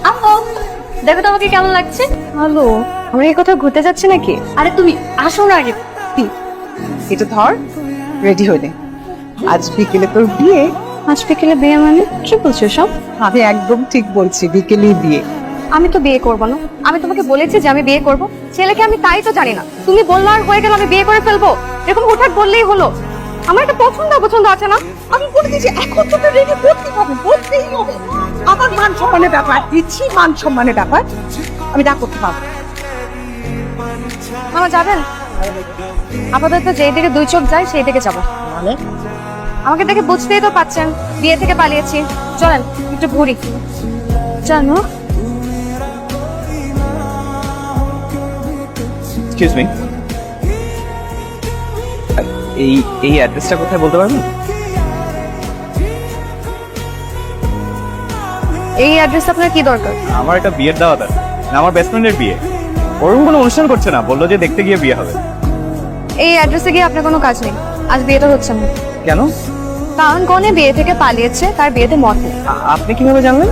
আম্মু দেখো তো আমাকে কেমন লাগছে। হ্যালো, আমরা এই কোথাও ঘুরতে যাচ্ছি নাকি? আরে তুমি আসো না আগে। এটা ধর, রেডি হয়ে নে। আজ বিকেলে তোর বিয়ে। আজ বিকেলে বিয়ে মানে কি বলছো সব? আমি একদম ঠিক বলছি, বিকেলেই বিয়ে। আমি তো বিয়ে করবো না। আমি তোমাকে বলেছি যে আমি বিয়ে করব। ছেলেকে আমি তাই তো জানি না, তুমি বললো আর হয়ে গেল আমি বিয়ে করে ফেলবো, এরকম হঠাৎ বললেই হলো? আমার একটা পছন্দ আছে না? আমি বলে দিয়েছি এখন তোকে রেডি করতেই হবে, বলতেই হবে। আমার মান সম্মানের ব্যাপার, দিচ্ছি মান সম্মানের ব্যাপার, আমি না করতে পারবো। মামা যাবেন? আপাতত যেই দিকে দুই চোখ যায় সেই দিকে যাবো। মানে আমাকে দেখে বুঝতেই তো পাচ্ছেন বিয়ে থেকে পালিয়েছি। চলেন একটু ঘুরি। জানো এক্সকিউজ মি, এই অ্যাড্রেসটা কোথায় বলতে পারবেন? এই অ্যাড্রেস আপনার কি দরকার? আমার একটা বিয়ের দাওয়াত আছে, না আমার বেস্ট ফ্রেন্ডের বিয়ে। ওরকম কোনো অনুষ্ঠান করছে না, বললো যে দেখতে গিয়ে বিয়ে হবে। এই অ্যাড্রেসে গিয়ে আপনার কোনো কাজ নেই, আজ বিয়েটা হচ্ছে না। কেন? কারণ কনে বিয়ে থেকে পালিয়েছে, তার বিয়েতে মত নেই। আপনি কিভাবে জানলেন?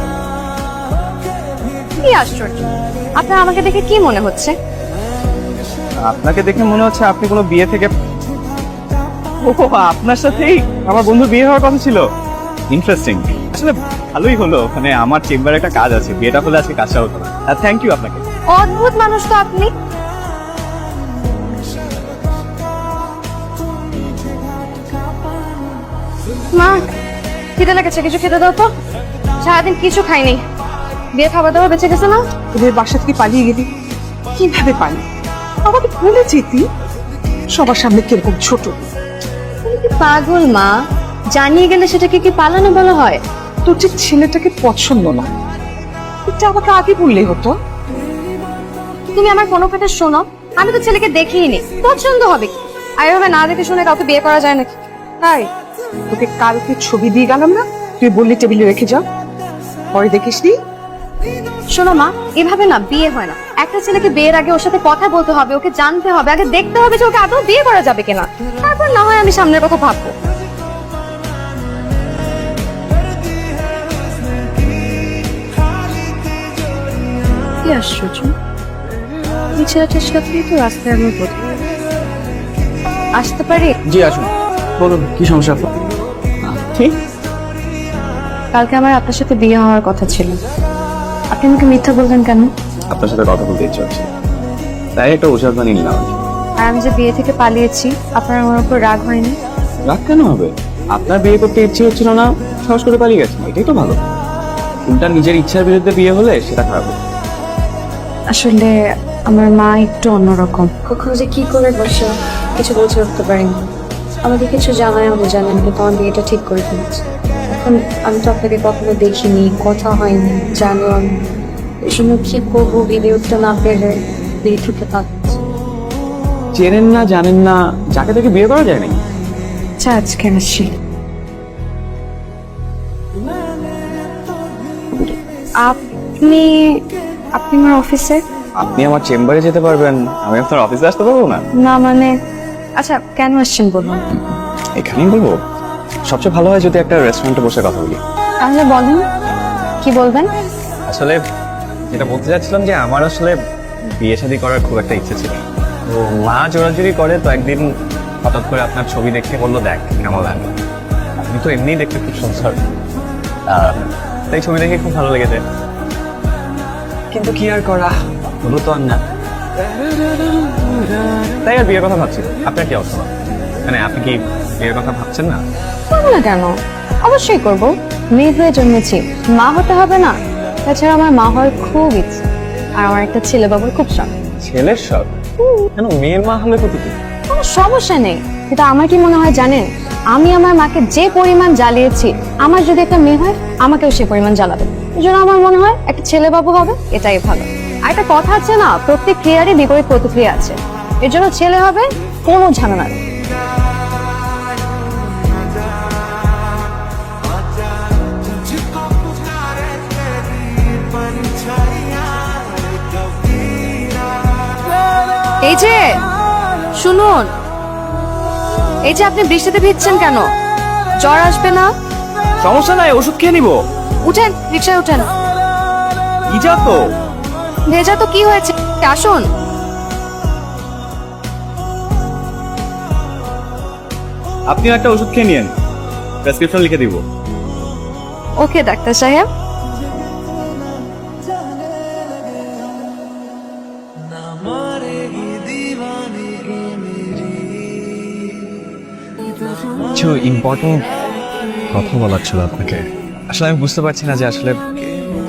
কি আশ্চর্য, আপনার আমাকে দেখে কি মনে হচ্ছে? আপনাকে দেখে মনে হচ্ছে আপনি কোনো বিয়ে থেকে। ও, আপনার সাথেই আমার বন্ধুর বিয়ে হওয়ার কথা ছিল। ইন্টারেস্টিং, আসলে ভালোই হলো। মানে আমার চেম্বারে একটা কাজ আছে, বিয়েটা হলে আজকে কাজটা হতো না। থ্যাংক ইউ আপনাকে। অদ্ভুত মানুষ তো আপনি। মা, খিদে লেগেছে, কিছু খেতে দাও তো। সারাদিন কিছু খাইনি, বিয়ে খাবার দাবার বেঁচে গেছে না। তোদের বাসা থেকে পালিয়ে গেলি, কিভাবে পালি? আমাকে ভুলে যেতি। সবার সামনে কিরকম ছোট। তুমি কি পাগল মা? জানিয়ে গেলে সেটাকে কি পালানো বলা হয়? তোর যে ছেলেটাকে পছন্দ না, এটা আমাকে আগে বললে হতো। তুমি আমার কোনো কথা শোনো, আমি তো ছেলেকে দেখিনি, পছন্দ হবে কি? আর এভাবে না দেখে শুনে কাউকে বিয়ে করা যায় নাকি? তাই তোকে কালকে ছবি দিয়ে গেলাম না, তুই বললি টেবিলে রেখে যাও, পরে দেখিস নি। শোনো মা, এভাবে না বিয়ে হয় না। একটা ছেলেকে বিয়ের আগে ওর সাথে কথা বলতে হবে, ওকে জানতে হবে, আগে দেখতে হবে যে ওকে আদৌ বিয়ে করা যাবে কিনা, তারপর না হয় আমি সামনের কথা ভাববো। কি আশ্চর্য, এই ছেলেটার সাথেই তো রাস্তায় আমি প্রথম। আসতে পারি? জি আসুন, বলুন কি সমস্যা আপনার? ঠিক, কালকে আমার আপনার সাথে বিয়ে হওয়ার কথা ছিল, আপনি আমাকে মিথ্যা বললেন কেন? আপনার সাথে কথা বলতে ইচ্ছে হচ্ছে, তাই একটা ওষুধ বানিয়ে নিলাম। আর আমি যে বিয়ে থেকে পালিয়েছি, আপনার আমার উপর রাগ হয়নি? রাগ কেন হবে? আপনার বিয়ে করতে ইচ্ছে হচ্ছিল না, সাহস করে পালিয়ে গেছেন, এটাই তো ভালো। উল্টা নিজের ইচ্ছার বিরুদ্ধে বিয়ে হলে সেটা খারাপ হবে। আসলে আমার মা একটু অন্যরকম, কখন যে কি করে বসে কিছু বলতে উঠতে পারিনি। আমাকে কিছু জানায় বোঝালেন, কিন্তু আমার বিয়েটা ঠিক করে ফেলেছে। এখন আমি তো আপনাকে কখনো দেখিনি, কথা হয়নি, জানিও আমি। এই জন্য কি করবো বিয়ে উঠতে না পেরে বিয়ে থেকে পাচ্ছি। চেনেন না, জানেন না, যাকে তাকে বিয়ে করা যায় না। আচ্ছা আজকে আসি। আপনি আপনি আমার অফিসে? আপনি আমার চেম্বারে যেতে পারবেন, আমি আপনার অফিসে আসতে পারবো না? না মানে, আচ্ছা কেন আসছেন বলুন। এখানেই বলবো, সবচেয়ে ভালো হয় যদি একটা রেস্টুরেন্টে বসে কথা বলি। আচ্ছা বলুন, কি বলবেন? আসলে যেটা বলতে চাচ্ছিলাম যে আমার আসলে বিয়ে শাদী করার খুব একটা ইচ্ছে ছিল। তো মা জোরাজুরি করে, তো একদিন হঠাৎ করে আপনার ছবি দেখে বললো দেখ কেমন লাগে। আপনি তো এমনিই দেখতে খুব সুন্দর, তাই ছবি দেখে খুব ভালো লেগেছে। কিন্তু কি আর করা, হলো তো আর না, তাই আর বিয়ের কথা ভাবছি। আপনার কি অবস্থা? মানে আপনি কি বিয়ের কথা ভাবছেন না? করবো না কেন, অবশ্যই করব। মেয়ে হয়ে জন্মেছি, মা হতে হবে না? তাছাড়া আমার মা হওয়ার খুব ইচ্ছে, আর আমার একটা ছেলে বাবুর খুব শখ। ছেলের সব কেন, মেয়ের মা হলে কত কি? কোনো সমস্যা নেই, কিন্তু আমার কি মনে হয় জানেন, আমি আমার মাকে যে পরিমাণ জ্বালিয়েছি, আমার যদি একটা মেয়ে হয় আমাকেও সে পরিমাণ জ্বালাবে। এই জন্য আমার মনে হয় একটা ছেলে বাবু হবে, এটাই ভালো। আর একটা কথা আছে না, প্রত্যেক ক্রিয়ারই বিপরীত প্রতিক্রিয়া আছে। এর জন্য ছেলে হবে, কোনো ঝামেলা নেই। এই যে শুনুন, এই যে আপনি বৃষ্টিতে ভিজছেন কেন? জ্বর আসবে না? সমস্যা নাই, ওষুধ খেয়ে নিবো। উঠেন, রিক্সায় উঠেন। ভিজা তো। ভেজা তো কি হয়েছে, আসুন। আপনিও একটা ওষুধ খেয়ে নিন, প্রেসক্রিপশন লিখে দিব। ওকে ডাক্তার সাহেব। কিছু ইম্পর্টেন্ট কথা বলার ছিল আপনাকে। আসলে আমি বুঝতে পারছি না যে আসলে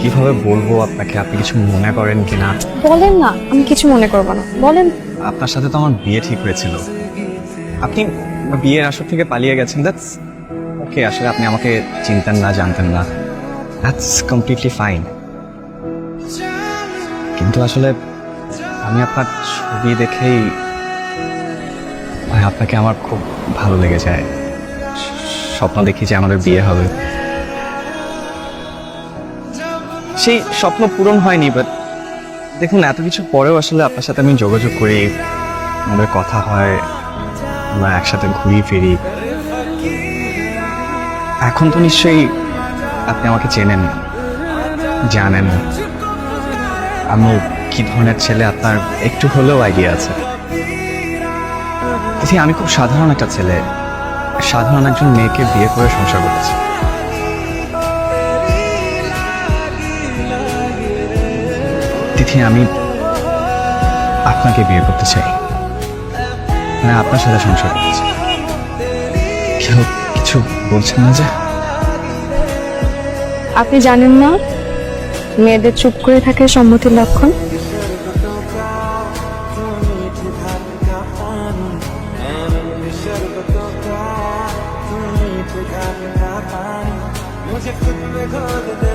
কিভাবে বলবো আপনাকে, আপনি কিছু মনে করেন কিনা। বলেন না, আমি কিছু মনে করবো না, বলেন। আপনার সাথে তো আমার বিয়ে ঠিক হয়েছিল, আপনি বিয়ের আসর থেকে পালিয়ে গেছেন। দ্যাটস ওকে, আসলে আপনি আমাকে চিনতেন না, জানতেন না, দ্যাটস কমপ্লিটলি ফাইন। কিন্তু আসলে আমি আপনার ছবি দেখেই আপনাকে আমার খুব ভালো লেগে যায়। স্বপ্ন দেখি যে আমাদের বিয়ে হবে। সেই স্বপ্ন পূরণ হয়নি, বাট দেখুন এত কিছু পরেও আসলে আপনার সাথে আমি যোগাযোগ করি, আমাদের কথা হয়, আমরা একসাথে ঘুরি ফিরি। এখন তো নিশ্চয়ই আপনি আমাকে চেনেন, জানেন আমি কি ধরনের ছেলে, আপনার একটু হলেও আইডিয়া আছে। আমি খুব সাধারণ একটা ছেলে, সাধারণ একজন মেয়েকে বিয়ে করে সংসার করেছি। তিথি, আমি আপনাকে বিয়ে করতে চাই, মানে আপনার সাথে সংসার করতে চাই। কেউ কিছু বলছেন না যে? আপনি জানেন না মেয়েদের চুপ করে থাকে সম্মতির লক্ষণ? मुझे खुद में खो दे